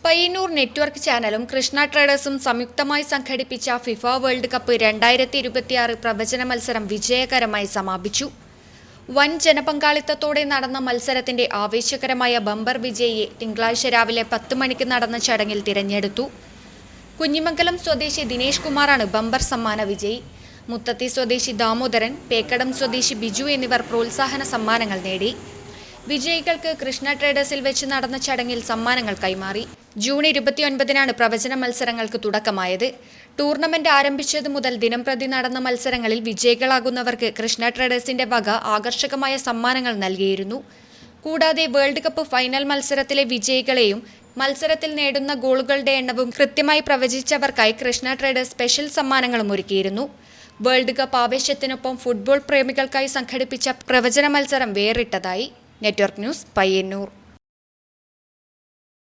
Payyanur network ചാനലും കൃഷ്ണ ട്രേഡേഴ്സും സംയുക്തമായി സംഘടിപ്പിച്ച ഫിഫ വേൾഡ് കപ്പ് 2026 പ്രവചന മത്സരം വിജയകരമായി സമാപിച്ചു. വൻ ജനപങ്കാളിത്തത്തോടെ നടന്ന മത്സരത്തിന്റെ ആവേശകരമായ ബമ്പർ വിജയിയെ തിങ്കളാഴ്ച രാവിലെ 10 മണിക്ക് നടന്ന ചടങ്ങിൽ തിരഞ്ഞെടുത്തു. കുഞ്ഞിമംഗലം സ്വദേശി ദിനേഷ് കുമാറാണ് ബമ്പർ സമ്മാന വിജയി. മുത്തത്തി സ്വദേശി ദാമോദരൻ, പേക്കടം സ്വദേശി ബിജു എന്നിവർ പ്രോത്സാഹന സമ്മാനങ്ങൾ നേടി. വിജയികൾക്ക് കൃഷ്ണ ട്രേഡേഴ്സിൽ വെച്ച് നടന്ന ചടങ്ങിൽ സമ്മാനങ്ങൾ കൈമാറി. ജൂൺ 29-നാണ് പ്രവചന മത്സരങ്ങൾക്ക് തുടക്കമായത്. ടൂർണമെന്റ് ആരംഭിച്ചതു മുതൽ ദിനംപ്രതി നടന്ന മത്സരങ്ങളിൽ വിജയികളാകുന്നവർക്ക് കൃഷ്ണ ട്രേഡേഴ്സിന്റെ വക ആകർഷകമായ സമ്മാനങ്ങൾ നൽകിയിരുന്നു. കൂടാതെ വേൾഡ് കപ്പ് ഫൈനൽ മത്സരത്തിലെ വിജയികളെയും മത്സരത്തിൽ നേടുന്ന ഗോളുകളുടെ എണ്ണവും കൃത്യമായി പ്രവചിച്ചവർക്കായി കൃഷ്ണ ട്രേഡേഴ്സ് സ്പെഷ്യൽ സമ്മാനങ്ങളും ഒരുക്കിയിരുന്നു. വേൾഡ് കപ്പ് ആവേശത്തിനൊപ്പം ഫുട്ബോൾ പ്രേമികൾക്കായി സംഘടിപ്പിച്ച പ്രവചന മത്സരം വേറിട്ടതായി. Network news, Payyanur.